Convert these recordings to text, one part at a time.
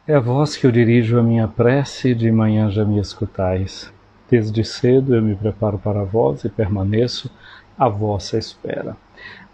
É a vós que eu dirijo a minha prece, de manhã já me escutais. Desde cedo eu me preparo para vós e permaneço à vossa espera.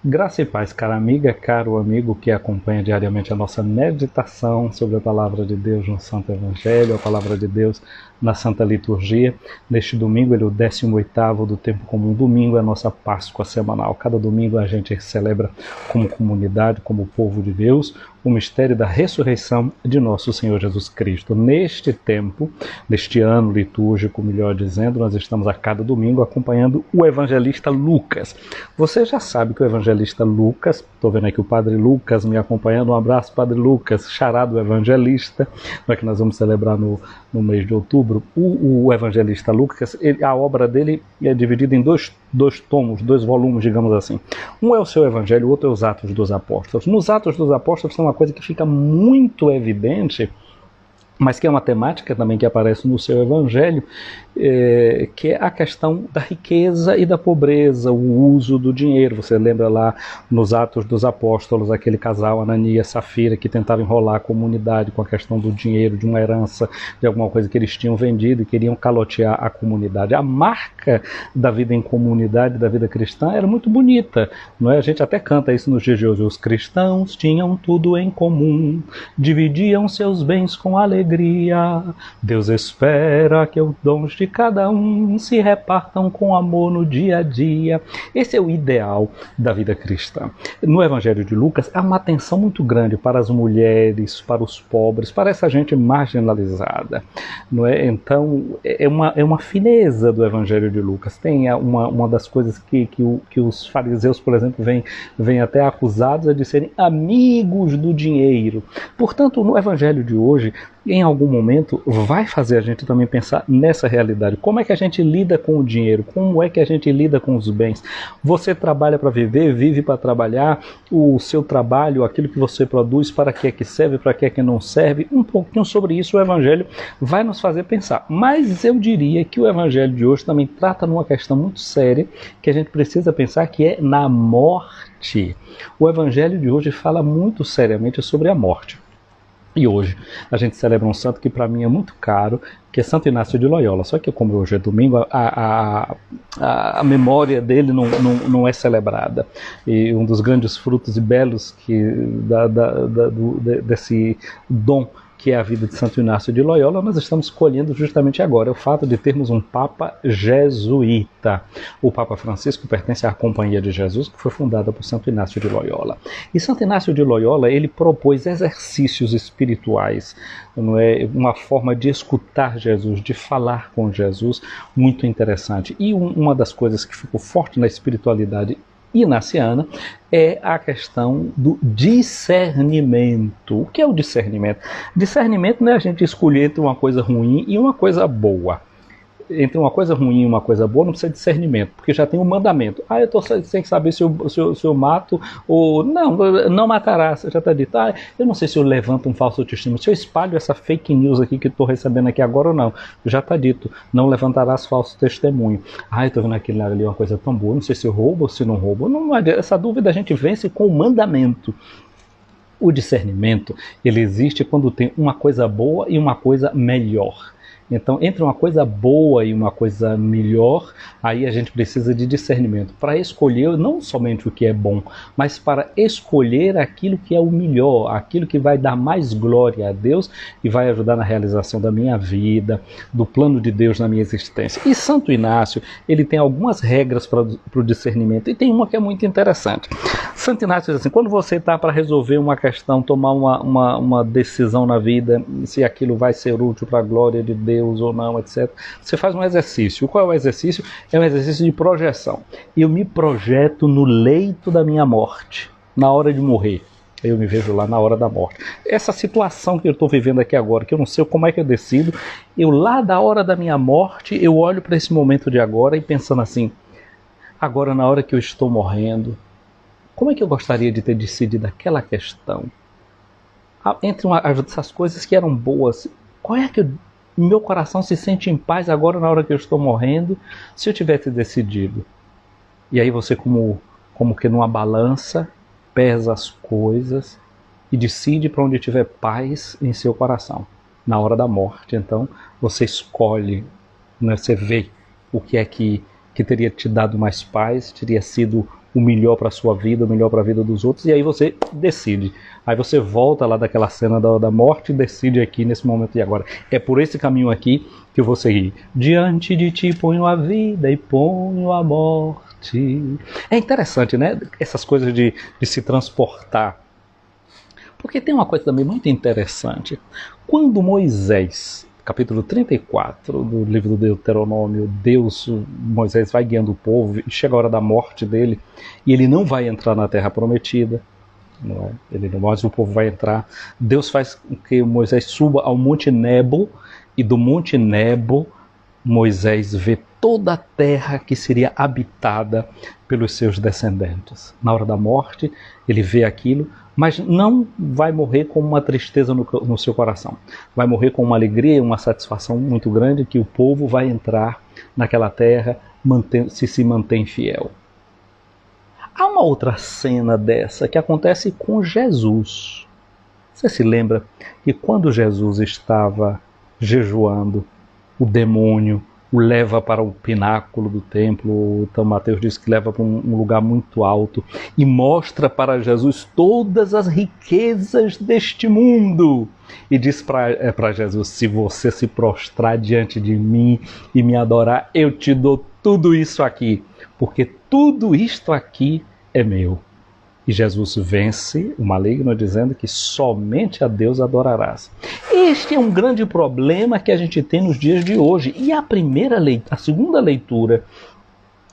Graça e paz, cara amiga, caro amigo que acompanha diariamente a nossa meditação sobre a Palavra de Deus no Santo Evangelho, a Palavra de Deus na Santa Liturgia. Neste domingo, ele é o 18º do Tempo Comum. Domingo é a nossa Páscoa semanal. Cada domingo a gente celebra como comunidade, como povo de Deus, o mistério da ressurreição de nosso Senhor Jesus Cristo. Neste tempo, neste ano litúrgico, melhor dizendo, nós estamos a cada domingo acompanhando o evangelista Lucas. Você já sabe que o evangelista Lucas, estou vendo aqui o Padre Lucas me acompanhando, um abraço Padre Lucas, xará do evangelista, que nós vamos celebrar no mês de outubro. O evangelista Lucas, a obra dele é dividida em dois tomos, 2 volumes, digamos assim. Um é o seu evangelho, o outro é os Atos dos Apóstolos. Nos Atos dos Apóstolos tem uma coisa que fica muito evidente, mas que é uma temática também que aparece no seu evangelho, que é a questão da riqueza e da pobreza, o uso do dinheiro. Você lembra lá nos Atos dos Apóstolos, aquele casal Ananias e Safira que tentava enrolar a comunidade com a questão do dinheiro, de uma herança, de alguma coisa que eles tinham vendido e queriam calotear a comunidade. A marca da vida em comunidade, da vida cristã, era muito bonita, não é? A gente até canta isso nos dias de hoje. Os cristãos tinham tudo em comum, dividiam seus bens com alegria. Deus espera que os dons de cada um se repartam com amor no dia a dia. Esse é o ideal da vida cristã. No Evangelho de Lucas há uma atenção muito grande para as mulheres, para os pobres, para essa gente marginalizada, não é? Então é uma fineza do Evangelho de Lucas. Tem uma das coisas que os fariseus, por exemplo, vêm até acusados de serem amigos do dinheiro. Portanto, no Evangelho de hoje, em algum momento, vai fazer a gente também pensar nessa realidade. Como é que a gente lida com o dinheiro? Como é que a gente lida com os bens? Você trabalha para viver, vive para trabalhar. O seu trabalho, aquilo que você produz, para que é que serve, para que é que não serve? Um pouquinho sobre isso o Evangelho vai nos fazer pensar. Mas eu diria que o Evangelho de hoje também trata numa questão muito séria, que a gente precisa pensar, que é na morte. O Evangelho de hoje fala muito seriamente sobre a morte. E hoje a gente celebra um santo que para mim é muito caro, que é Santo Inácio de Loyola. Só que como hoje é domingo, a memória dele não é celebrada. E um dos grandes frutos e belos desse dom que é a vida de Santo Inácio de Loyola, nós estamos colhendo justamente agora, o fato de termos um Papa jesuíta. O Papa Francisco pertence à Companhia de Jesus, que foi fundada por Santo Inácio de Loyola. E Santo Inácio de Loyola, ele propôs exercícios espirituais, não é? Uma forma de escutar Jesus, de falar com Jesus, muito interessante. E uma das coisas que ficou forte na espiritualidade inaciana é a questão do discernimento. O que é o discernimento? Discernimento não é a gente escolher entre uma coisa ruim e uma coisa boa. Entre uma coisa ruim e uma coisa boa não precisa de discernimento, porque já tem um mandamento. Eu estou sem saber se eu mato ou... Não matarás, já está dito. Eu não sei se eu levanto um falso testemunho, se eu espalho essa fake news aqui que estou recebendo aqui agora ou não. Já está dito, não levantarás falso testemunho. Eu estou vendo aquilo ali, uma coisa tão boa, não sei se eu roubo ou se não roubo. Não, essa dúvida a gente vence com o mandamento. O discernimento, ele existe quando tem uma coisa boa e uma coisa melhor. Então, entre uma coisa boa e uma coisa melhor, aí a gente precisa de discernimento para escolher não somente o que é bom, mas para escolher aquilo que é o melhor, aquilo que vai dar mais glória a Deus e vai ajudar na realização da minha vida, do plano de Deus na minha existência. E Santo Inácio, ele tem algumas regras para o discernimento, e tem uma que é muito interessante. Santo Inácio diz assim: quando você está para resolver uma questão, tomar uma decisão na vida, se aquilo vai ser útil para a glória de Deus ou não, etc. Você faz um exercício. Qual é o exercício? É um exercício de projeção. Eu me projeto no leito da minha morte, na hora de morrer. Eu me vejo lá na hora da morte. Essa situação que eu estou vivendo aqui agora, que eu não sei como é que eu decido, eu lá da hora da minha morte, eu olho para esse momento de agora e pensando assim: agora na hora que eu estou morrendo, como é que eu gostaria de ter decidido aquela questão? Entre essas coisas que eram boas, qual é que meu coração se sente em paz agora na hora que eu estou morrendo, se eu tivesse decidido? E aí você como que numa balança, pesa as coisas e decide para onde tiver paz em seu coração. Na hora da morte, então, você escolhe, né, você vê o que é que teria te dado mais paz, teria sido o melhor para a sua vida, o melhor para a vida dos outros, e aí você decide. Aí você volta lá daquela cena da morte e decide aqui nesse momento e agora. É por esse caminho aqui que eu vou seguir. Diante de ti ponho a vida e ponho a morte. É interessante, né? Essas coisas de se transportar. Porque tem uma coisa também muito interessante. Quando Moisés, capítulo 34 do livro do Deuteronômio, Moisés vai guiando o povo e chega a hora da morte dele e ele não vai entrar na terra prometida, não é? Ele não, mas o povo vai entrar. Deus faz com que Moisés suba ao Monte Nebo e do Monte Nebo Moisés vê toda a terra que seria habitada pelos seus descendentes. Na hora da morte ele vê aquilo, mas não vai morrer com uma tristeza no seu coração. Vai morrer com uma alegria e uma satisfação muito grande que o povo vai entrar naquela terra se mantém fiel. Há uma outra cena dessa que acontece com Jesus. Você se lembra que quando Jesus estava jejuando, o demônio o leva para o pináculo do templo, então Mateus diz que leva para um lugar muito alto e mostra para Jesus todas as riquezas deste mundo. E diz para Jesus, se você se prostrar diante de mim e me adorar, eu te dou tudo isso aqui, porque tudo isto aqui é meu. E Jesus vence o maligno dizendo que somente a Deus adorarás. Este é um grande problema que a gente tem nos dias de hoje. E a segunda leitura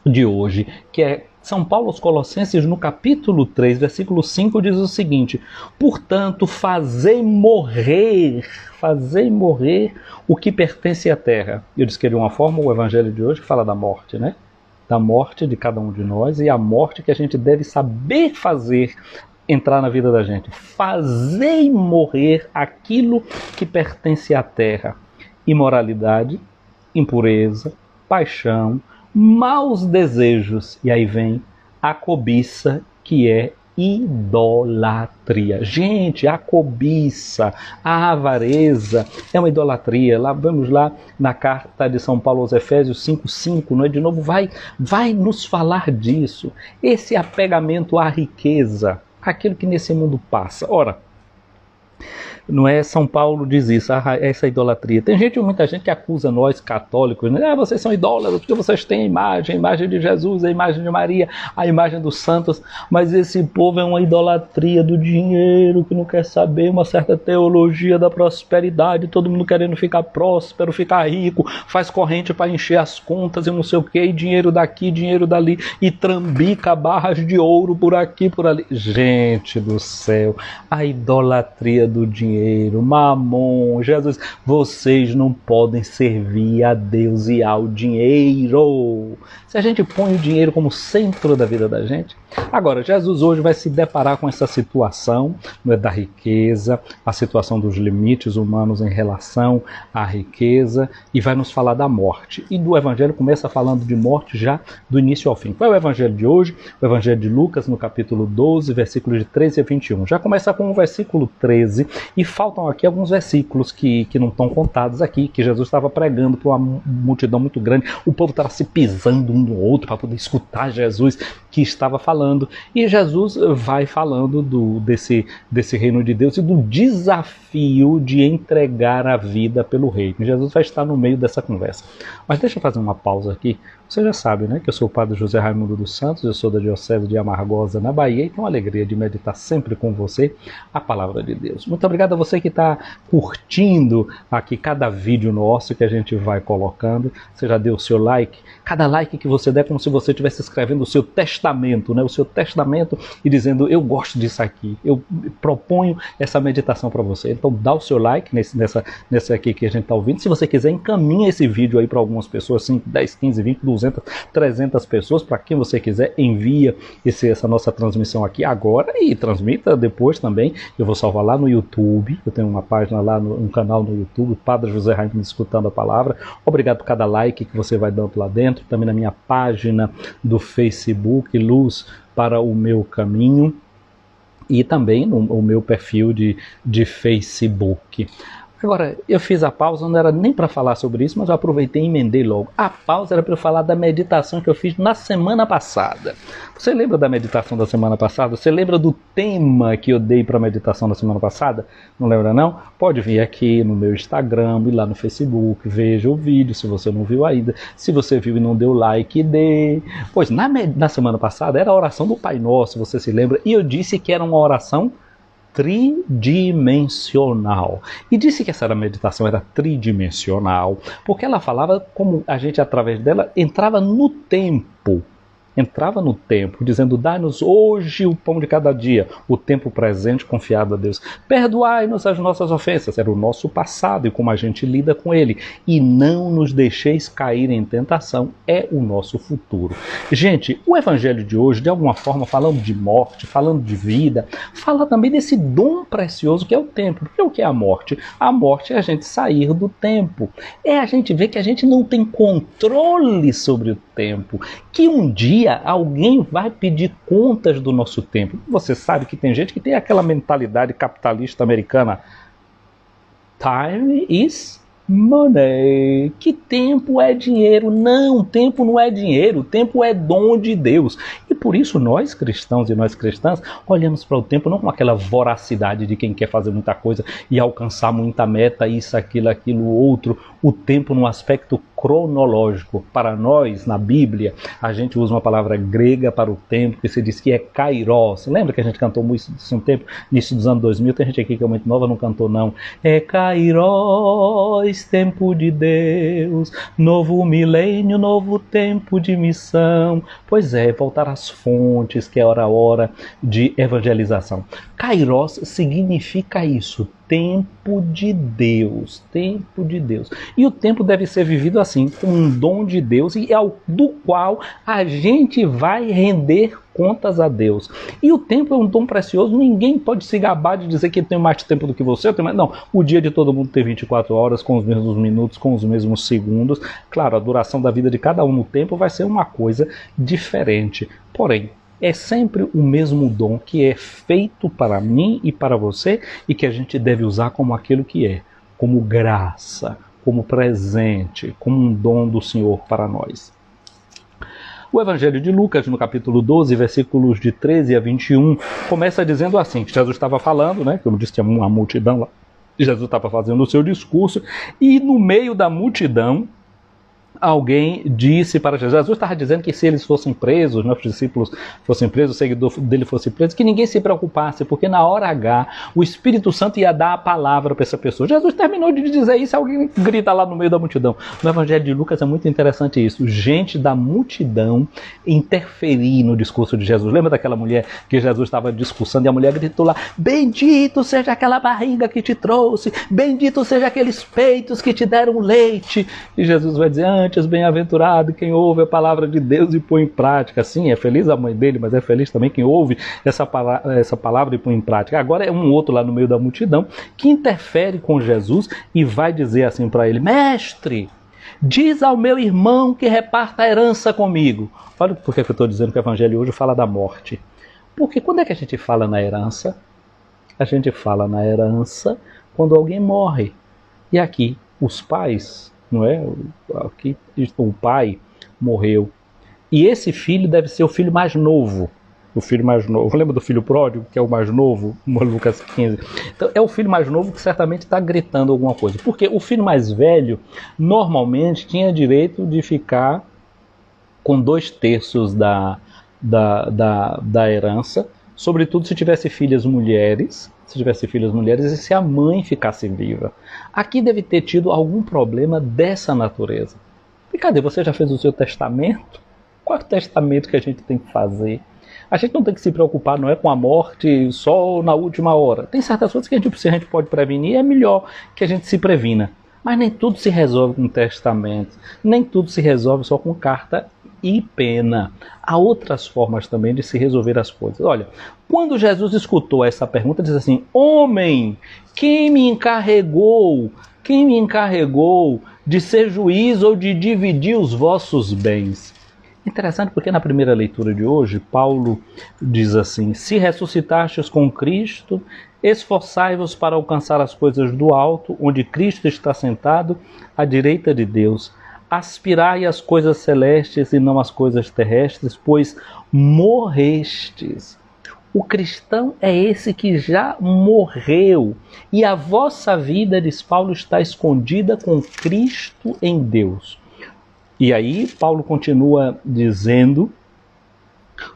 de hoje, que é São Paulo aos Colossenses, no capítulo 3, versículo 5, diz o seguinte: portanto, fazei morrer o que pertence à terra. Eu disse que de uma forma o evangelho de hoje fala da morte, né? Da morte de cada um de nós e a morte que a gente deve saber fazer entrar na vida da gente. Fazei morrer aquilo que pertence à terra: imoralidade, impureza, paixão, maus desejos. E aí vem a cobiça, que é idolatria. Gente, a cobiça, a avareza é uma idolatria. Vamos lá na carta de São Paulo aos Efésios 5:5, não é? De novo vai nos falar disso. Esse apegamento à riqueza, aquilo que nesse mundo passa. Ora, não é? São Paulo diz isso, essa idolatria. Tem muita gente que acusa nós católicos, né? Vocês são idólatras porque vocês têm a imagem de Jesus, a imagem de Maria, a imagem dos santos, mas esse povo é uma idolatria do dinheiro, que não quer saber, uma certa teologia da prosperidade, todo mundo querendo ficar próspero, ficar rico, faz corrente para encher as contas e não sei o que, dinheiro daqui, dinheiro dali, e trambica barras de ouro por aqui, por ali. Gente do céu, a idolatria do dinheiro, mamon, Jesus, vocês não podem servir a Deus e ao dinheiro. Se a gente põe o dinheiro como centro da vida da gente. Agora, Jesus hoje vai se deparar com essa situação, né, da riqueza, a situação dos limites humanos em relação à riqueza, e vai nos falar da morte. E do Evangelho começa falando de morte já do início ao fim. Qual é o Evangelho de hoje? O Evangelho de Lucas, no capítulo 12, versículos de 13 a 21. Já começa com o versículo 13, e faltam aqui alguns versículos que não estão contados aqui, que Jesus estava pregando para uma multidão muito grande. O povo estava se pisando um no outro para poder escutar Jesus que estava falando. E Jesus vai falando desse reino de Deus e do desafio de entregar a vida pelo reino. Jesus vai estar no meio dessa conversa. Mas deixa eu fazer uma pausa aqui. Você já sabe, né, que eu sou o padre José Raimundo dos Santos, eu sou da Diocese de Amargosa, na Bahia, e tenho a alegria de meditar sempre com você a Palavra de Deus. Muito obrigado a você que está curtindo aqui cada vídeo nosso que a gente vai colocando. Você já deu o seu like? Cada like que você der é como se você estivesse escrevendo o seu testamento, né, o seu testamento, e dizendo: eu gosto disso aqui, eu proponho essa meditação para você. Então dá o seu like nessa aqui que a gente está ouvindo. Se você quiser, encaminha esse vídeo aí para algumas pessoas, 5, 10, 15, 20, 200, 300 pessoas, para quem você quiser, envia essa nossa transmissão aqui agora e transmita depois também. Eu vou salvar lá no YouTube, eu tenho uma página lá, um canal no YouTube, Padre José Raimundo Escutando a Palavra. Obrigado por cada like que você vai dando lá dentro, também na minha página do Facebook, Luz para o Meu Caminho. e também no meu perfil de Facebook. Agora, eu fiz a pausa, não era nem para falar sobre isso, mas eu aproveitei e emendei logo. A pausa era para eu falar da meditação que eu fiz na semana passada. Você lembra da meditação da semana passada? Você lembra do tema que eu dei para a meditação da semana passada? Não lembra não? Pode vir aqui no meu Instagram e lá no Facebook, veja o vídeo se você não viu ainda. Se você viu e não deu like, dê. Pois na semana passada era a oração do Pai Nosso, você se lembra? E eu disse que era uma oração tridimensional. E disse que essa meditação era tridimensional, porque ela falava como a gente, através dela, entrava no tempo, dizendo: dai-nos hoje o pão de cada dia, o tempo presente confiado a Deus. Perdoai-nos as nossas ofensas, era o nosso passado e como a gente lida com ele. E não nos deixeis cair em tentação, é o nosso futuro. Gente, o evangelho de hoje, de alguma forma, falando de morte, falando de vida, fala também desse dom precioso que é o tempo. Porque o que é a morte? A morte é a gente sair do tempo. É a gente ver que a gente não tem controle sobre o tempo, que um dia alguém vai pedir contas do nosso tempo. Você sabe que tem gente que tem aquela mentalidade capitalista americana: time is money. Que tempo é dinheiro? Não, tempo não é dinheiro, tempo é dom de Deus. E por isso nós cristãos e nós cristãs olhamos para o tempo não com aquela voracidade de quem quer fazer muita coisa e alcançar muita meta, isso, aquilo, outro. O tempo no aspecto cronológico. Para nós, na Bíblia, a gente usa uma palavra grega para o tempo, que se diz que é kairos. Lembra que a gente cantou muito isso um tempo, início dos anos 2000? Tem gente aqui que é muito nova, não cantou não. É kairos, tempo de Deus, novo milênio, novo tempo de missão. Pois é, voltar às fontes, que é hora de evangelização. Kairos significa isso: tempo de Deus, tempo de Deus. E o tempo deve ser vivido assim, com um dom de Deus, e do qual a gente vai render contas a Deus. E o tempo é um dom precioso, ninguém pode se gabar de dizer que tem mais tempo do que você. Não, o dia de todo mundo tem 24 horas, com os mesmos minutos, com os mesmos segundos. Claro, a duração da vida de cada um no tempo vai ser uma coisa diferente. Porém, é sempre o mesmo dom que é feito para mim e para você e que a gente deve usar como aquilo que é, como graça, como presente, como um dom do Senhor para nós. O Evangelho de Lucas, no capítulo 12, versículos de 13 a 21, começa dizendo assim: Jesus estava falando, né, como eu disse, tinha uma multidão lá, Jesus estava fazendo o seu discurso, e no meio da multidão, alguém disse para Jesus, Jesus estava dizendo que se eles fossem presos, os discípulos fossem presos, o seguidor dele fosse preso, que ninguém se preocupasse, porque na hora H o Espírito Santo ia dar a palavra para essa pessoa. Jesus terminou de dizer isso, alguém grita lá no meio da multidão. No Evangelho de Lucas é muito interessante isso, gente da multidão interferir no discurso de Jesus. Lembra daquela mulher que Jesus estava discursando e a mulher gritou lá: bendito seja aquela barriga que te trouxe, bendito seja aqueles peitos que te deram leite. E Jesus vai dizer: antes bem-aventurado quem ouve a palavra de Deus e põe em prática. Sim, é feliz a mãe dele, mas é feliz também quem ouve essa palavra e põe em prática. Agora é um outro lá no meio da multidão que interfere com Jesus e vai dizer assim para ele: mestre, diz ao meu irmão que reparta a herança comigo. Olha por que eu estou dizendo que o Evangelho hoje fala da morte. Porque quando é que a gente fala na herança? A gente fala na herança quando alguém morre. E aqui, os pais, não é? Aqui, o pai morreu. E esse filho deve ser o filho mais novo. O filho mais novo. Lembra do filho pródigo, que é o mais novo? Lucas 15. Então, é o filho mais novo que certamente está gritando alguma coisa. Porque o filho mais velho, normalmente, tinha direito de ficar com 2/3 da herança, sobretudo se tivesse filhas mulheres, e se a mãe ficasse viva. Aqui deve ter tido algum problema dessa natureza. E cadê? Você já fez o seu testamento? Qual é o testamento que a gente tem que fazer? A gente não tem que se preocupar, não é com a morte só na última hora. Tem certas coisas que se a gente pode prevenir, é melhor que a gente se previna. Mas nem tudo se resolve com testamento, nem tudo se resolve só com carta e pena. Há outras formas também de se resolver as coisas. Olha, quando Jesus escutou essa pergunta, diz assim: homem, quem me encarregou de ser juiz ou de dividir os vossos bens? Interessante porque na primeira leitura de hoje, Paulo diz assim: se ressuscitastes com Cristo, esforçai-vos para alcançar as coisas do alto, onde Cristo está sentado à direita de Deus. Aspirai às coisas celestes e não às coisas terrestres, pois morrestes. O cristão é esse que já morreu. E a vossa vida, diz Paulo, está escondida com Cristo em Deus. E aí Paulo continua dizendo: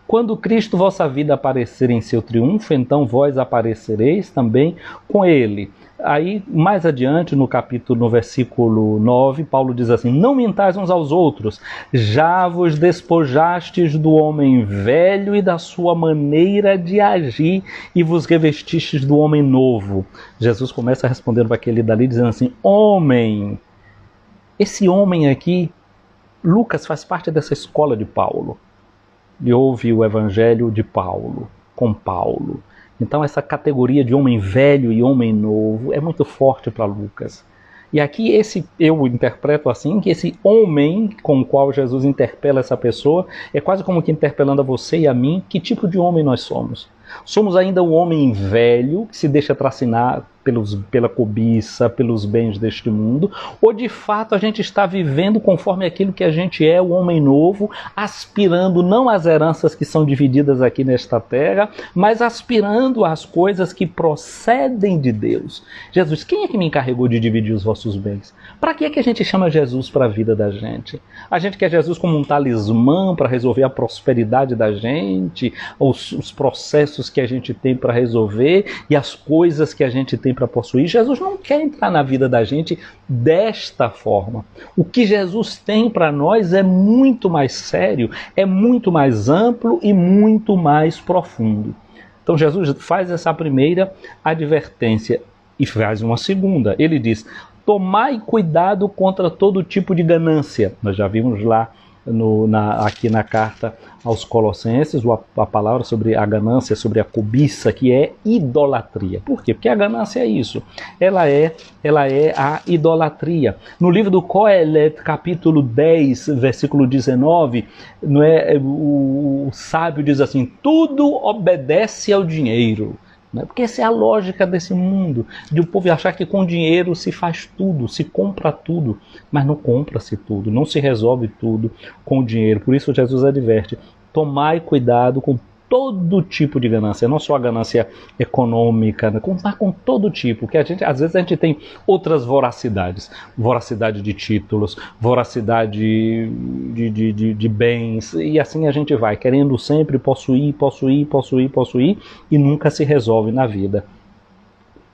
quando Cristo vossa vida aparecer em seu triunfo, então vós aparecereis também com ele. Aí, mais adiante, no versículo 9, Paulo diz assim: não mintais uns aos outros, já vos despojastes do homem velho e da sua maneira de agir, e vos revestistes do homem novo. Jesus começa respondendo para aquele dali, dizendo assim: homem, esse homem aqui, Lucas faz parte dessa escola de Paulo. E ouve o evangelho de Paulo, com Paulo. Então essa categoria de homem velho e homem novo é muito forte para Lucas. E aqui eu interpreto assim, que esse homem com o qual Jesus interpela essa pessoa é quase como que interpelando a você e a mim, que tipo de homem nós somos. Somos ainda o homem velho que se deixa tracinar pela cobiça, pelos bens deste mundo, ou de fato a gente está vivendo conforme aquilo que a gente é, o homem novo, aspirando não às heranças que são divididas aqui nesta terra, mas aspirando às coisas que procedem de Deus. Jesus, quem é que me encarregou de dividir os vossos bens? Para que é que a gente chama Jesus para a vida da gente? A gente quer Jesus como um talismã para resolver a prosperidade da gente, os processos que a gente tem para resolver e as coisas que a gente tem para possuir. Jesus não quer entrar na vida da gente desta forma. O que Jesus tem para nós é muito mais sério, é muito mais amplo e muito mais profundo. Então Jesus faz essa primeira advertência e faz uma segunda. Ele diz: tomai cuidado contra todo tipo de ganância. Nós já vimos lá aqui na carta aos Colossenses a palavra sobre a ganância, sobre a cobiça, que é idolatria. Por quê? Porque a ganância é isso. Ela é a idolatria. No livro do Coelet, capítulo 10, versículo 19, o sábio diz assim: tudo obedece ao dinheiro. Porque essa é a lógica desse mundo, de o povo achar que com dinheiro se faz tudo, se compra tudo, mas não compra-se tudo, não se resolve tudo com dinheiro. Por isso Jesus adverte: tomai cuidado com todo tipo de ganância, não só a ganância econômica, mas com todo tipo, porque às vezes a gente tem outras voracidades, voracidade de títulos, voracidade de bens, e assim a gente vai, querendo sempre possuir, e nunca se resolve na vida.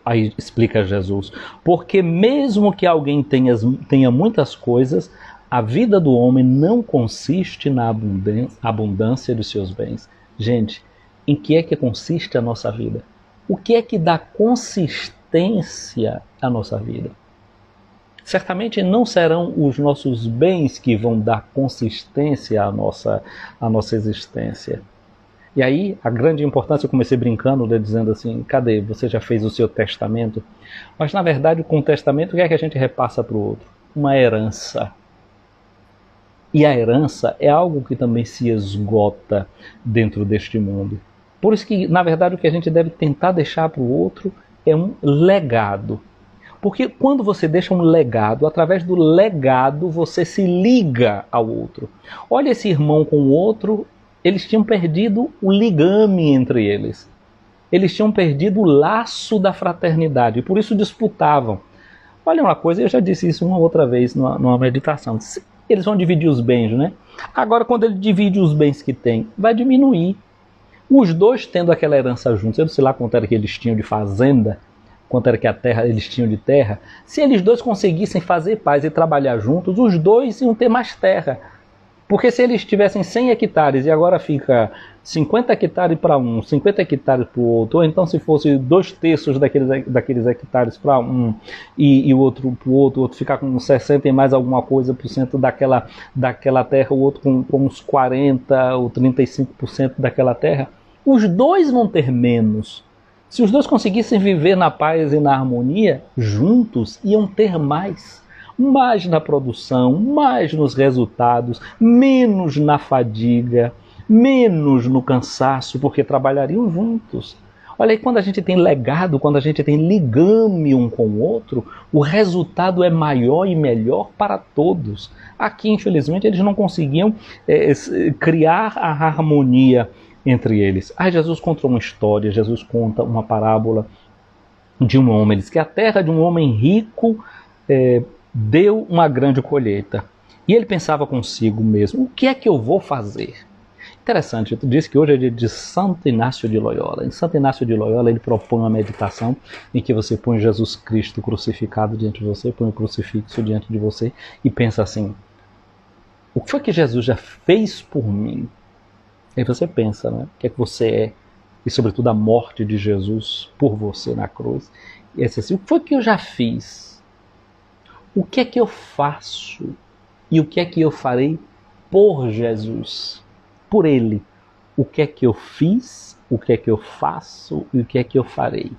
Aí explica Jesus: porque mesmo que alguém tenha muitas coisas, a vida do homem não consiste na abundância dos seus bens. Gente, em que é que consiste a nossa vida? O que é que dá consistência à nossa vida? Certamente não serão os nossos bens que vão dar consistência à nossa existência. E aí, a grande importância, eu comecei brincando, dizendo assim: cadê? Você já fez o seu testamento? Mas na verdade, com o testamento, o que é que a gente repassa para o outro? Uma herança. E a herança é algo que também se esgota dentro deste mundo. Por isso que, na verdade, o que a gente deve tentar deixar para o outro é um legado. Porque quando você deixa um legado, através do legado você se liga ao outro. Olha esse irmão com o outro, eles tinham perdido o ligame entre eles. Eles tinham perdido o laço da fraternidade, e por isso disputavam. Olha uma coisa, eu já disse isso uma outra vez numa meditação. Eles vão dividir os bens, né? Agora, quando ele divide os bens que tem, vai diminuir. Os dois tendo aquela herança juntos, eu não sei lá quanto era que eles tinham de fazenda, quanto era que a terra eles tinham de terra. Se eles dois conseguissem fazer paz e trabalhar juntos, os dois iam ter mais terra. Porque se eles tivessem 100 hectares e agora fica 50 hectares para um, 50 hectares para o outro, ou então se fosse 2/3 daqueles hectares para um e o outro para o outro ficar com 60 e mais alguma coisa por cento daquela terra, o outro com uns 40 ou 35% daquela terra, os dois vão ter menos. Se os dois conseguissem viver na paz e na harmonia, juntos iam ter mais. mais na produção, mais nos resultados, menos na fadiga, menos no cansaço, porque trabalhariam juntos. Olha aí, quando a gente tem legado, quando a gente tem ligame um com o outro, o resultado é maior e melhor para todos. Aqui, infelizmente, eles não conseguiam criar a harmonia entre eles. Aí Jesus conta uma história, Jesus conta uma parábola de um homem. Ele diz que a terra de um homem rico deu uma grande colheita. E ele pensava consigo mesmo, o que é que eu vou fazer? Interessante, tu disse que hoje é dia de Santo Inácio de Loyola. Em Santo Inácio de Loyola ele propõe uma meditação em que você põe Jesus Cristo crucificado diante de você, põe o crucifixo diante de você e pensa assim, o que foi que Jesus já fez por mim? Aí você pensa, né? O que é que você é? E sobretudo a morte de Jesus por você na cruz. E é assim, o que foi que eu já fiz? O que é que eu faço? E o que é que eu farei por Jesus? Por Ele. O que é que eu fiz? O que é que eu faço? E o que é que eu farei?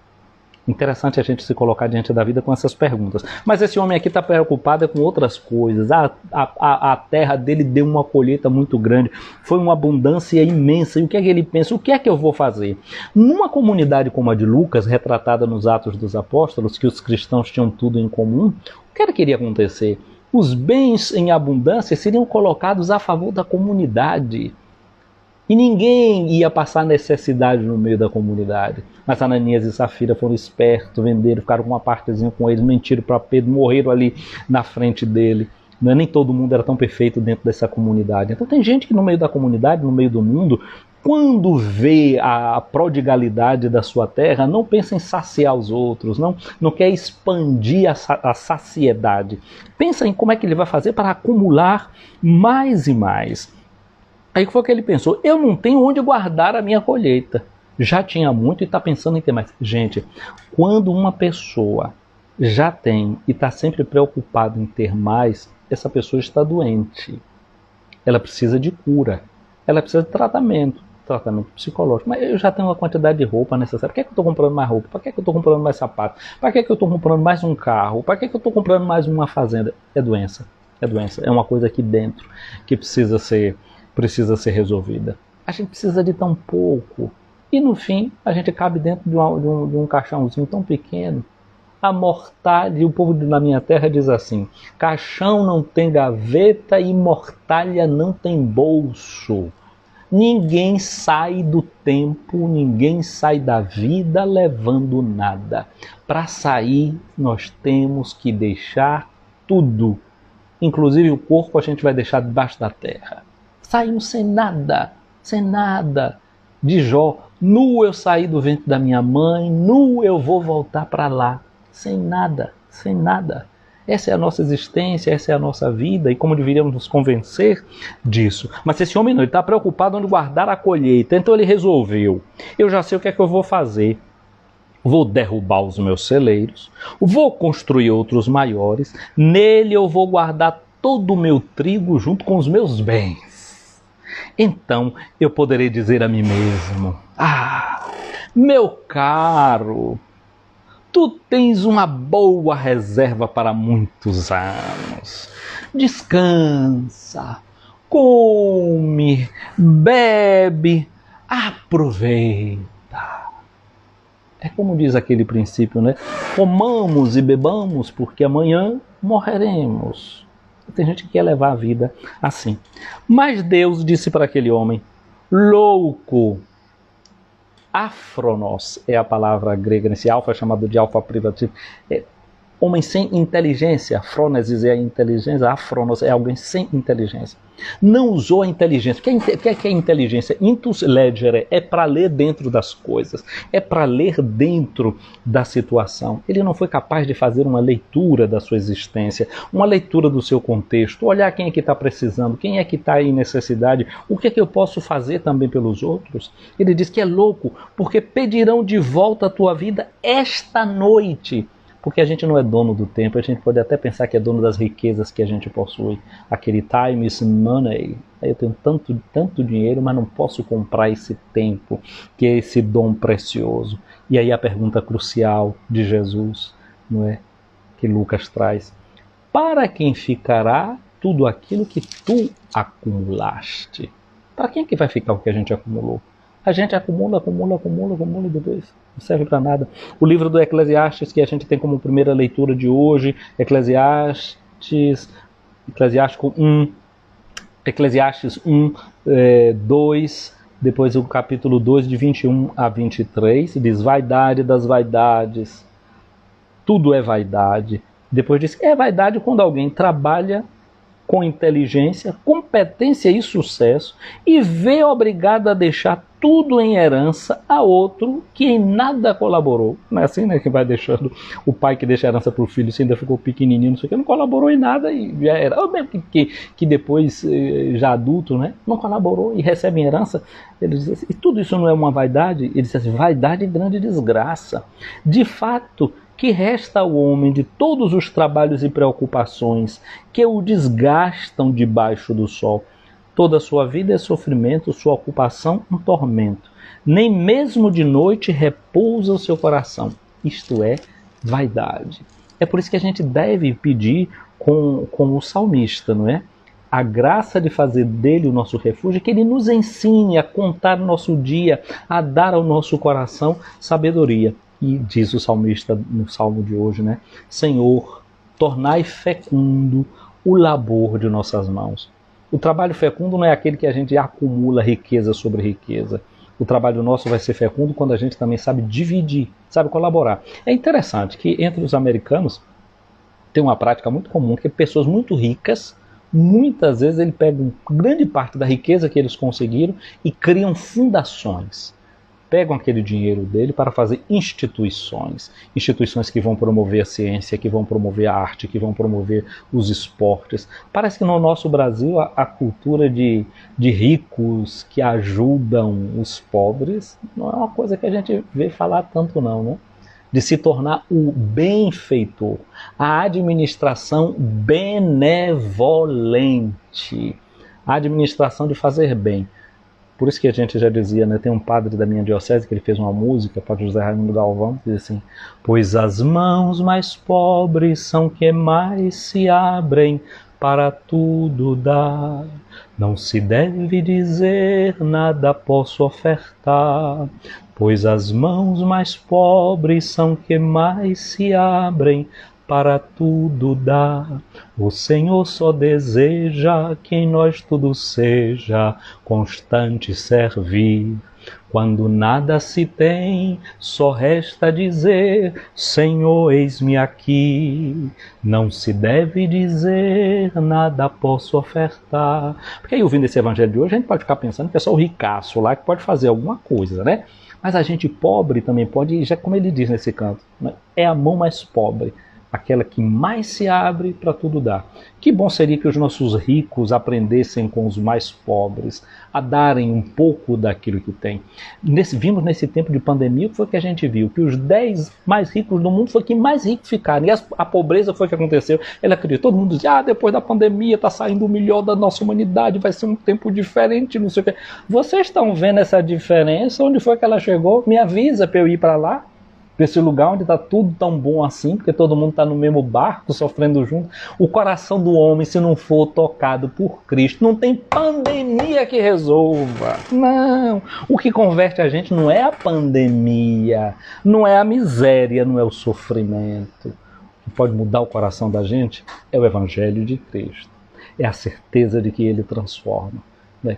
Interessante a gente se colocar diante da vida com essas perguntas. Mas esse homem aqui está preocupado com outras coisas. A terra dele deu uma colheita muito grande. Foi uma abundância imensa. E o que é que ele pensa? O que é que eu vou fazer? Numa comunidade como a de Lucas, retratada nos Atos dos Apóstolos, que os cristãos tinham tudo em comum, o que era que iria acontecer? Os bens em abundância seriam colocados a favor da comunidade. E ninguém ia passar necessidade no meio da comunidade. Mas Ananias e Safira foram espertos, venderam, ficaram com uma partezinha com eles, mentiram para Pedro, morreram ali na frente dele. Nem todo mundo era tão perfeito dentro dessa comunidade. Então tem gente que no meio da comunidade, no meio do mundo, quando vê a prodigalidade da sua terra, não pensa em saciar os outros, não quer expandir a saciedade. Pensa em como é que ele vai fazer para acumular mais e mais. Aí foi o que ele pensou, eu não tenho onde guardar a minha colheita. Já tinha muito e está pensando em ter mais. Gente, quando uma pessoa já tem e está sempre preocupada em ter mais, essa pessoa está doente. Ela precisa de cura, ela precisa de tratamento psicológico. Mas eu já tenho uma quantidade de roupa necessária. Para que eu estou comprando mais roupa? Para que eu estou comprando mais sapato? Para que eu estou comprando mais um carro? Para que eu estou comprando mais uma fazenda? É doença, é uma coisa aqui dentro que precisa ser resolvida. A gente precisa de tão pouco. E no fim, a gente cabe dentro de um caixãozinho tão pequeno. A mortalha, o povo na minha terra diz assim, caixão não tem gaveta e mortalha não tem bolso. Ninguém sai do tempo, ninguém sai da vida levando nada. Para sair, nós temos que deixar tudo. Inclusive o corpo a gente vai deixar debaixo da terra. Saímos sem nada. De Jó, nu eu saí do ventre da minha mãe, nu eu vou voltar para lá. Sem nada. Essa é a nossa existência, essa é a nossa vida, e como deveríamos nos convencer disso. Mas esse homem não, ele está preocupado onde guardar a colheita, então ele resolveu, eu já sei o que é que eu vou fazer. Vou derrubar os meus celeiros, vou construir outros maiores, nele eu vou guardar todo o meu trigo junto com os meus bens. Então eu poderei dizer a mim mesmo, meu caro, tu tens uma boa reserva para muitos anos. Descansa, come, bebe, aproveita. É como diz aquele princípio, né? Comamos e bebamos porque amanhã morreremos. Tem gente que quer levar a vida assim. Mas Deus disse para aquele homem, louco, afronos é a palavra grega, nesse alfa é chamado de alfa privativo, homem sem inteligência, phronesis é a inteligência, afronos é alguém sem inteligência. Não usou a inteligência. O que é inteligência? Intus legere, é para ler dentro das coisas, é para ler dentro da situação. Ele não foi capaz de fazer uma leitura da sua existência, uma leitura do seu contexto, olhar quem é que está precisando, quem é que está em necessidade, o que é que eu posso fazer também pelos outros. Ele diz que é louco, porque pedirão de volta a tua vida esta noite. Porque a gente não é dono do tempo, a gente pode até pensar que é dono das riquezas que a gente possui. Aquele time is money. Eu tenho tanto dinheiro, mas não posso comprar esse tempo, que é esse dom precioso. E aí a pergunta crucial de Jesus, não é? Que Lucas traz. para quem ficará tudo aquilo que tu acumulaste? Para quem é que vai ficar o que a gente acumulou? A gente acumula e depois não serve para nada. O livro do Eclesiastes, que a gente tem como primeira leitura de hoje, Eclesiastes 1, 2, depois o capítulo 2, de 21 a 23, diz: vaidade das vaidades, tudo é vaidade. Depois diz que é vaidade quando alguém trabalha com inteligência, competência e sucesso e vê obrigado a deixar tudo em herança a outro que em nada colaborou. Não é assim, né, que vai deixando o pai que deixa a herança para o filho, se ainda ficou pequenininho, não sei o que, não colaborou em nada e já era. Ou mesmo que depois, já adulto, né, não colaborou e recebe em herança. Ele diz assim, e tudo isso não é uma vaidade? Ele diz assim, vaidade e grande desgraça. De fato, que resta ao homem de todos os trabalhos e preocupações que o desgastam debaixo do sol. Toda a sua vida é sofrimento, sua ocupação um tormento. Nem mesmo de noite repousa o seu coração. Isto é vaidade. É por isso que a gente deve pedir com o salmista, não é? A graça de fazer dele o nosso refúgio, que ele nos ensine a contar o nosso dia, a dar ao nosso coração sabedoria. E diz o salmista no salmo de hoje, né? Senhor, tornai fecundo o labor de nossas mãos. O trabalho fecundo não é aquele que a gente acumula riqueza sobre riqueza. O trabalho nosso vai ser fecundo quando a gente também sabe dividir, sabe colaborar. É interessante que entre os americanos tem uma prática muito comum, que pessoas muito ricas, muitas vezes eles pegam grande parte da riqueza que eles conseguiram e criam fundações. Pegam aquele dinheiro dele para fazer instituições que vão promover a ciência, que vão promover a arte, que vão promover os esportes. Parece que no nosso Brasil a cultura de ricos que ajudam os pobres não é uma coisa que a gente vê falar tanto não, né? De se tornar o benfeitor, a administração benevolente, a administração de fazer bem. Por isso que a gente já dizia, né, tem um padre da minha diocese que ele fez uma música, Padre José Raimundo Galvão, que diz assim: pois as mãos mais pobres são que mais se abrem para tudo dar. Não se deve dizer nada posso ofertar, pois as mãos mais pobres são que mais se abrem para tudo dar. O Senhor só deseja que em nós tudo seja constante servir. Quando nada se tem, só resta dizer: Senhor, eis-me aqui. Não se deve dizer nada posso ofertar. Porque aí, ouvindo esse evangelho de hoje, a gente pode ficar pensando que é só o ricaço lá que pode fazer alguma coisa, né? Mas a gente pobre também pode, já como ele diz nesse canto, né? É a mão mais pobre, aquela que mais se abre para tudo dar. Que bom seria que os nossos ricos aprendessem com os mais pobres, a darem um pouco daquilo que têm. Vimos nesse tempo de pandemia, o que foi que a gente viu? Que os 10 mais ricos do mundo foi que mais ricos ficaram. E a pobreza foi o que aconteceu. Ele acreditou, todo mundo dizia, depois da pandemia está saindo o melhor da nossa humanidade, vai ser um tempo diferente, não sei o quê. Vocês estão vendo essa diferença? Onde foi que ela chegou? Me avisa para eu ir para lá. Para esse lugar onde está tudo tão bom assim, porque todo mundo está no mesmo barco, sofrendo junto. O coração do homem, se não for tocado por Cristo, não tem pandemia que resolva. Não. O que converte a gente não é a pandemia, não é a miséria, não é o sofrimento. O que pode mudar o coração da gente é o Evangelho de Cristo. É a certeza de que Ele transforma.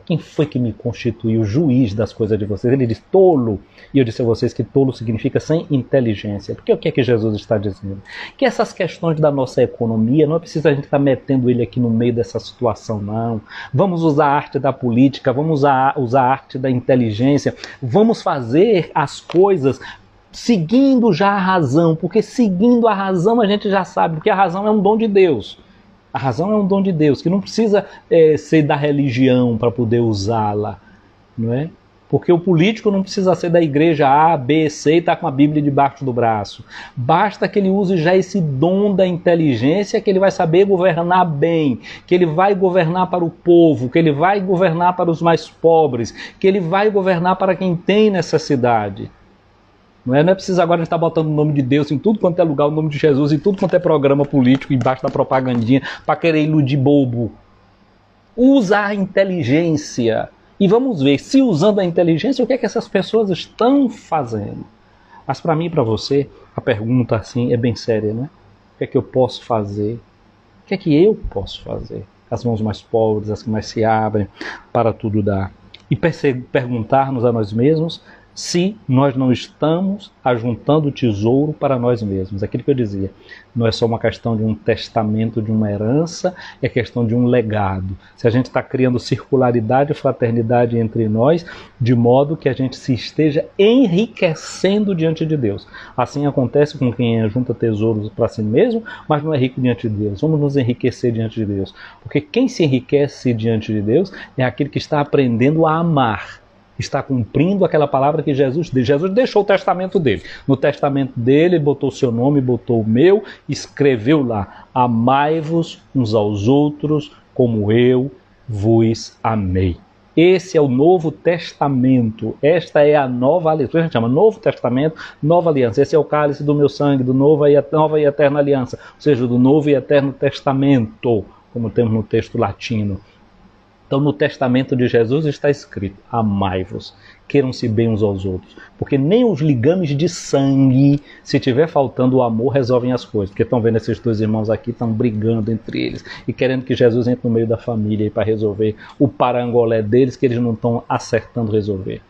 Quem foi que me constituiu juiz das coisas de vocês? Ele diz tolo. E eu disse a vocês que tolo significa sem inteligência. Porque o que é que Jesus está dizendo? Que essas questões da nossa economia, não é preciso a gente estar metendo ele aqui no meio dessa situação, não. Vamos usar a arte da política, vamos usar a arte da inteligência, vamos fazer as coisas seguindo já a razão, porque seguindo a razão a gente já sabe, porque a razão é um dom de Deus. A razão é um dom de Deus, que não precisa ser da religião para poder usá-la, não é? Porque o político não precisa ser da igreja A, B, C e estar com a Bíblia debaixo do braço. Basta que ele use já esse dom da inteligência, que ele vai saber governar bem, que ele vai governar para o povo, que ele vai governar para os mais pobres, que ele vai governar para quem tem necessidade. Não é preciso agora a gente estar botando o nome de Deus em tudo quanto é lugar, o nome de Jesus em tudo quanto é programa político, embaixo da propagandinha, para querer iludir bobo. Usa a inteligência. E vamos ver, se usando a inteligência, o que é que essas pessoas estão fazendo? Mas para mim e para você, a pergunta assim é bem séria, né? O que é que eu posso fazer? O que é que eu posso fazer? As mãos mais pobres, as que mais se abrem, para tudo dar. E perguntar-nos a nós mesmos se nós não estamos ajuntando tesouro para nós mesmos. Aquilo que eu dizia, não é só uma questão de um testamento, de uma herança, é questão de um legado. Se a gente está criando circularidade e fraternidade entre nós, de modo que a gente se esteja enriquecendo diante de Deus. Assim acontece com quem ajunta tesouros para si mesmo, mas não é rico diante de Deus. Vamos nos enriquecer diante de Deus. Porque quem se enriquece diante de Deus é aquele que está aprendendo a amar. Está cumprindo aquela palavra que Jesus disse. Jesus deixou o testamento dele. No testamento dele, ele botou o seu nome, botou o meu, escreveu lá: amai-vos uns aos outros como eu vos amei. Esse é o Novo Testamento. Esta é a nova aliança. A gente chama Novo Testamento, Nova Aliança. Esse é o cálice do meu sangue, do nova e eterna aliança. Ou seja, do Novo e Eterno Testamento, como temos no texto latino. Então, no testamento de Jesus está escrito: amai-vos, queiram-se bem uns aos outros. Porque nem os ligames de sangue, se tiver faltando o amor, resolvem as coisas. Porque estão vendo esses dois irmãos aqui, estão brigando entre eles e querendo que Jesus entre no meio da família para resolver o parangolé deles, que eles não estão acertando resolver.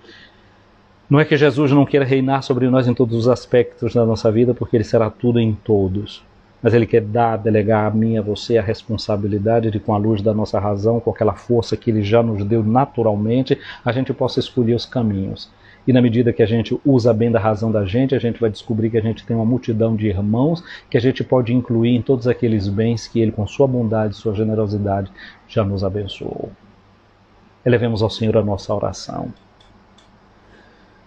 Não é que Jesus não queira reinar sobre nós em todos os aspectos da nossa vida, porque Ele será tudo em todos. Mas Ele quer delegar a mim e a você a responsabilidade de, com a luz da nossa razão, com aquela força que Ele já nos deu naturalmente, a gente possa escolher os caminhos. E na medida que a gente usa bem da razão da gente, a gente vai descobrir que a gente tem uma multidão de irmãos que a gente pode incluir em todos aqueles bens que Ele, com sua bondade e sua generosidade, já nos abençoou. Elevemos ao Senhor a nossa oração.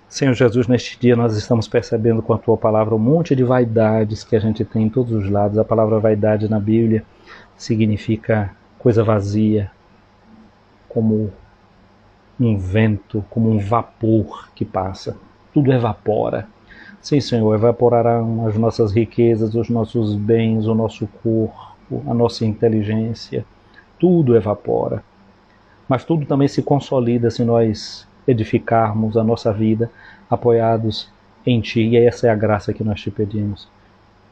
Senhor Jesus, neste dia nós estamos percebendo com a Tua palavra um monte de vaidades que a gente tem em todos os lados. A palavra vaidade na Bíblia significa coisa vazia, como um vento, como um vapor que passa. Tudo evapora. Sim, Senhor, evaporarão as nossas riquezas, os nossos bens, o nosso corpo, a nossa inteligência. Tudo evapora. Mas tudo também se consolida se nós edificarmos a nossa vida apoiados em Ti. E essa é a graça que nós Te pedimos,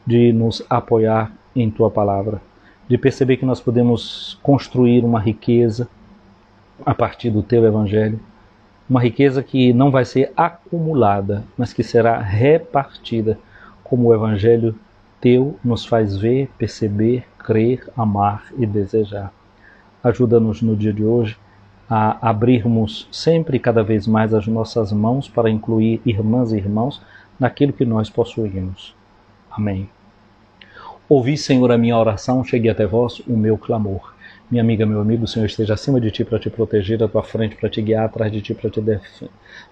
de nos apoiar em Tua palavra, de perceber que nós podemos construir uma riqueza a partir do Teu Evangelho, uma riqueza que não vai ser acumulada, mas que será repartida, como o Evangelho Teu nos faz ver, perceber, crer, amar e desejar. Ajuda-nos no dia de hoje a abrirmos sempre e cada vez mais as nossas mãos para incluir irmãs e irmãos naquilo que nós possuímos. Amém. Ouvi, Senhor, a minha oração, chegue até vós o meu clamor. Minha amiga, meu amigo, o Senhor esteja acima de ti para te proteger, à tua frente para te guiar, atrás de ti para te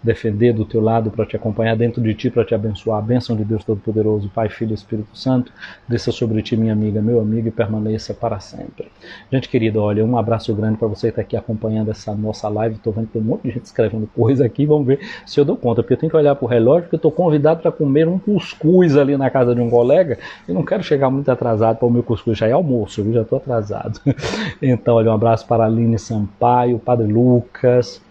defender, do teu lado para te acompanhar, dentro de ti para te abençoar. A bênção de Deus Todo-Poderoso, Pai, Filho e Espírito Santo, desça sobre ti, minha amiga, meu amigo, e permaneça para sempre. Gente querida, olha, um abraço grande para você que está aqui acompanhando essa nossa live. Estou vendo que tem um monte de gente escrevendo coisa aqui, vamos ver se eu dou conta, porque eu tenho que olhar para o relógio, porque eu estou convidado para comer um cuscuz ali na casa de um colega, e não quero chegar muito atrasado para o meu cuscuz, já é almoço, eu já estou atrasado. Então, olha, um abraço para a Aline Sampaio, Padre Lucas,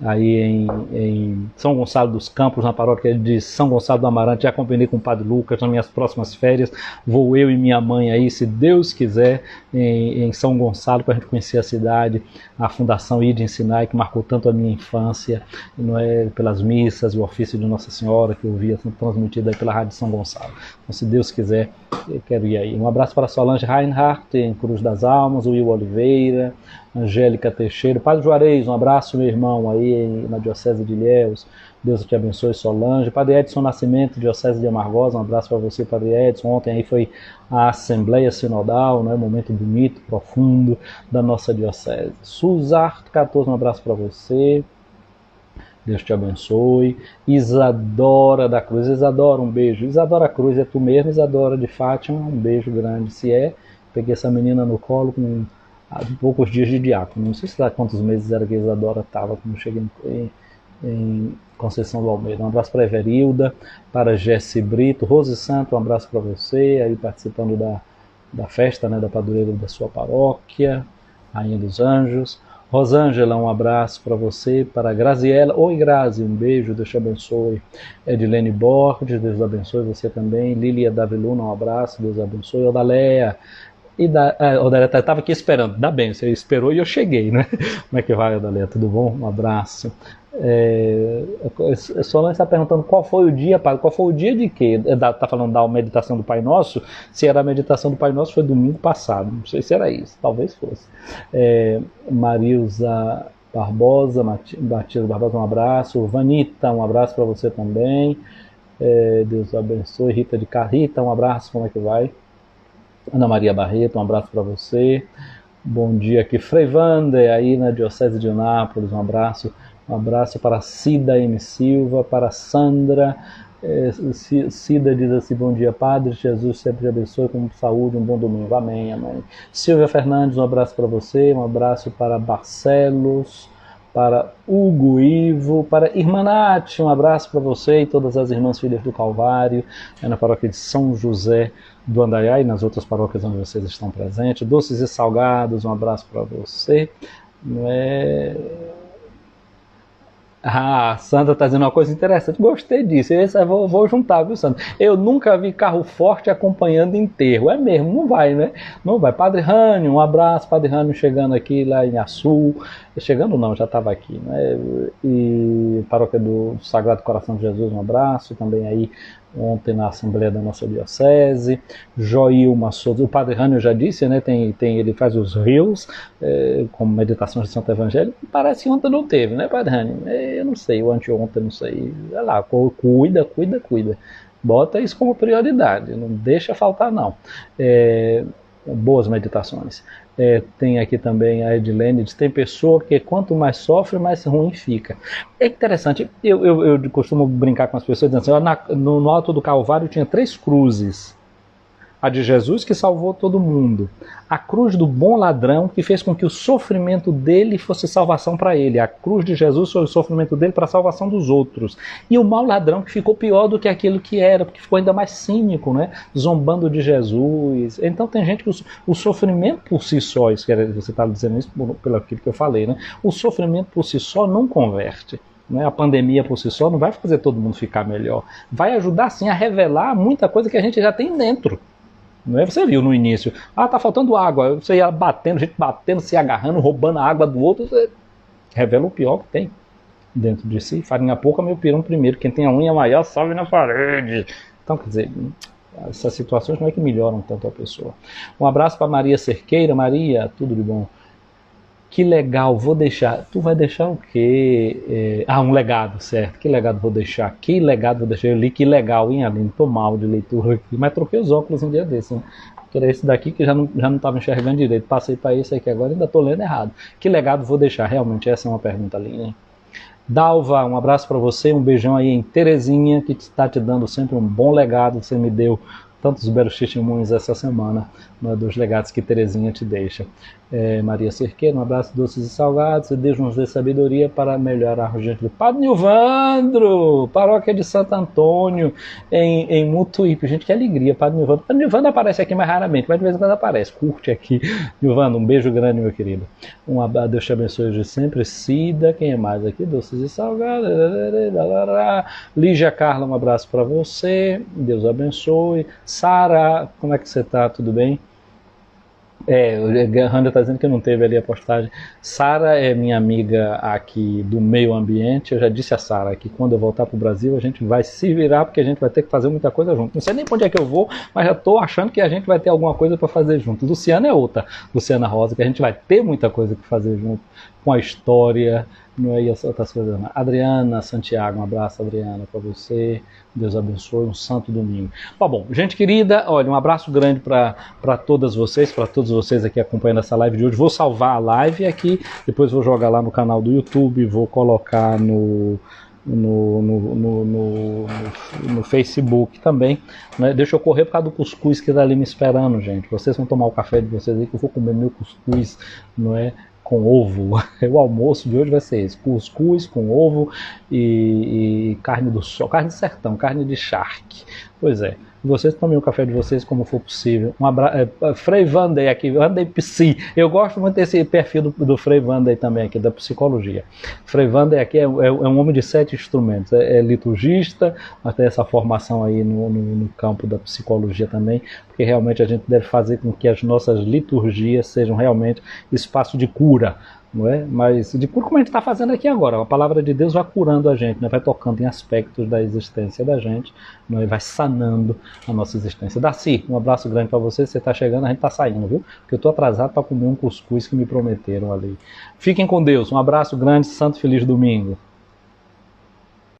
aí em São Gonçalo dos Campos, na paróquia de São Gonçalo do Amarante. Já combinei com o Padre Lucas, nas minhas próximas férias vou eu e minha mãe aí, se Deus quiser, em São Gonçalo, para a gente conhecer a cidade, a Fundação Ide Ensinar, que marcou tanto a minha infância, não é, pelas missas, o ofício de Nossa Senhora, que eu via transmitido aí pela Rádio São Gonçalo. Então, se Deus quiser, eu quero ir aí. Um abraço para Solange Reinhardt, em Cruz das Almas, o Will Oliveira, Angélica Teixeira, Padre Juarez, um abraço, meu irmão, aí na Diocese de Ilhéus. Deus te abençoe, Solange. Padre Edson Nascimento, Diocese de Amargosa, um abraço para você, Padre Edson. Ontem aí foi a Assembleia Sinodal, né? Um momento bonito, profundo da nossa Diocese. Suzarte 14, um abraço para você. Deus te abençoe. Isadora da Cruz, Isadora, um beijo. Isadora Cruz, é tu mesmo, Isadora de Fátima, um beijo grande. Se é, peguei essa menina no colo com há poucos dias de diácono. Não sei se lá quantos meses era que a Isadora estava quando eu cheguei em Conceição do Almeida. Um abraço para Everilda, para Jesse Brito, Rose Santo, um abraço para você, aí participando da festa, né, da padroeira da sua paróquia, Rainha dos Anjos. Rosângela, um abraço para você, para Graziela. Oi, Grazi, um beijo, Deus te abençoe. Edilene Borges, Deus abençoe você também. Lilia Daviluna, um abraço, Deus abençoe. Odaléia, Odaléia estava aqui esperando, dá bem, você esperou e eu cheguei, né? Como é que vai, Odaléia? Tudo bom? Um abraço. Solange está perguntando qual foi o dia, qual foi o dia de quê? Está falando da meditação do Pai Nosso. Se era a meditação do Pai Nosso, foi domingo passado, não sei se era isso, talvez fosse. Marilza Barbosa, Batista Barbosa, um abraço. Vanita, um abraço para você também. Deus abençoe. Rita de Carrita, um abraço, como é que vai? Ana Maria Barreto, um abraço para você. Bom dia aqui, Frei Wander, aí na Diocese de Eunápolis, um abraço. Um abraço para Cida M. Silva, para Sandra. Cida diz assim: bom dia, Padre, Jesus sempre te abençoe com saúde, um bom domingo, amém, amém. Silvia Fernandes, um abraço para você, um abraço para Barcelos, para Hugo Ivo, para Irmã Nath, um abraço para você e todas as irmãs filhas do Calvário, na paróquia de São José do Andaiá e nas outras paróquias onde vocês estão presentes. Doces e salgados, um abraço para você. A Sandra está dizendo uma coisa interessante, gostei disso, eu vou juntar, viu, Sandra? Eu nunca vi carro forte acompanhando enterro, é mesmo, não vai, né? Não vai. Padre Rânio, um abraço, Padre Rânio chegando aqui lá em Açu, chegando não, já estava aqui, né? E Paróquia do Sagrado Coração de Jesus, um abraço, também aí ontem na Assembleia da nossa Diocese. Joilma Souza, o Padre Rânio já disse, né, ele faz os reels, como meditações de Santo Evangelho, parece que ontem não teve, né, Padre Rânio? Eu não sei, o anteontem, não sei, olha lá, cuida, bota isso como prioridade, não deixa faltar não. Boas meditações. Tem aqui também a Edilene, diz, tem pessoa que quanto mais sofre, mais ruim fica. É interessante, eu costumo brincar com as pessoas dizendo assim, no alto do Calvário tinha 3 cruzes. A de Jesus que salvou todo mundo. A cruz do bom ladrão que fez com que o sofrimento dele fosse salvação para ele. A cruz de Jesus foi o sofrimento dele para a salvação dos outros. E o mau ladrão que ficou pior do que aquilo que era, porque ficou ainda mais cínico, né? Zombando de Jesus. Então tem gente que o sofrimento por si só, você está dizendo isso pelo aquilo que eu falei, né? O sofrimento por si só não converte. A pandemia por si só não vai fazer todo mundo ficar melhor. Vai ajudar sim a revelar muita coisa que a gente já tem dentro. Não é? Você viu no início, tá faltando água, você ia batendo, gente batendo, se agarrando, roubando a água do outro, você revela o pior que tem dentro de si. Farinha pouca, meu pirão primeiro, quem tem a unha maior sobe na parede. Então, quer dizer, essas situações não é que melhoram tanto a pessoa. Um abraço para Maria Cerqueira. Maria, tudo de bom. Que legal, vou deixar. Tu vai deixar o quê? Um legado, certo. Que legado vou deixar? Que legado vou deixar? Eu li que legal, hein, Aline? Tô mal de leitura aqui, mas troquei os óculos um dia desse, né? Que era esse daqui que já não estava enxergando direito. Passei para esse aqui agora, ainda tô lendo errado. Que legado vou deixar? Realmente, essa é uma pergunta ali, né? Dalva, um abraço para você, um beijão aí em Terezinha, que está te dando sempre um bom legado. Você me deu tantos belos testemunhos essa semana, né, dos legados que Terezinha te deixa. Maria Cerqueira, um abraço, doces e salgados, e Deus nos dê sabedoria para melhorar o jeito do Padre Nilvandro, paróquia de Santo Antônio, em Mutuípe. Gente, que alegria, Padre Nilvandro. Padre Nilvandro aparece aqui mais raramente, mas de vez em quando aparece, curte aqui. Nilvandro, um beijo grande, meu querido. Deus te abençoe de sempre. Cida, quem é mais aqui? Doces e salgados. Lígia Carla, um abraço para você, Deus abençoe. Sara, como é que você está? Tudo bem? O Randa está dizendo que não teve ali a postagem. Sara é minha amiga aqui do meio ambiente. Eu já disse a Sara que quando eu voltar para o Brasil a gente vai se virar, porque a gente vai ter que fazer muita coisa junto. Não sei nem para onde é que eu vou, mas já estou achando que a gente vai ter alguma coisa para fazer junto. Luciana é outra, Luciana Rosa, que a gente vai ter muita coisa para fazer junto, com a história, não é? E as outras coisas. Adriana Santiago, um abraço, Adriana, para você. Deus abençoe, um santo domingo. Bom, gente querida, olha, um abraço grande para todas vocês, para todos vocês aqui acompanhando essa live de hoje. Vou salvar a live aqui, depois vou jogar lá no canal do YouTube, vou colocar no Facebook também, né? Deixa eu correr por causa do cuscuz que está ali me esperando, gente. Vocês vão tomar o café de vocês aí, que eu vou comer meu cuscuz, não é? com ovo. O almoço de hoje vai ser esse, cuscuz com ovo e carne do sol, carne de sertão, carne de charque. Pois é. Vocês tomem o café de vocês como for possível. Um abraço. Frei Vandey aqui, Vandey Psi. Eu gosto muito desse perfil do Frei Vandey também aqui, da psicologia. Frei Vandey aqui é um homem de 7 instrumentos. É liturgista, mas tem essa formação aí no campo da psicologia também, porque realmente a gente deve fazer com que as nossas liturgias sejam realmente espaço de cura. Não é? Mas de cura como a gente está fazendo aqui agora, a palavra de Deus vai curando a gente, né? Vai tocando em aspectos da existência da gente, não é? Vai sanando a nossa existência. Darcy, um abraço grande para você está chegando, a gente está saindo, viu? Porque eu estou atrasado para comer um cuscuz que me prometeram ali. Fiquem com Deus, um abraço grande, santo feliz domingo.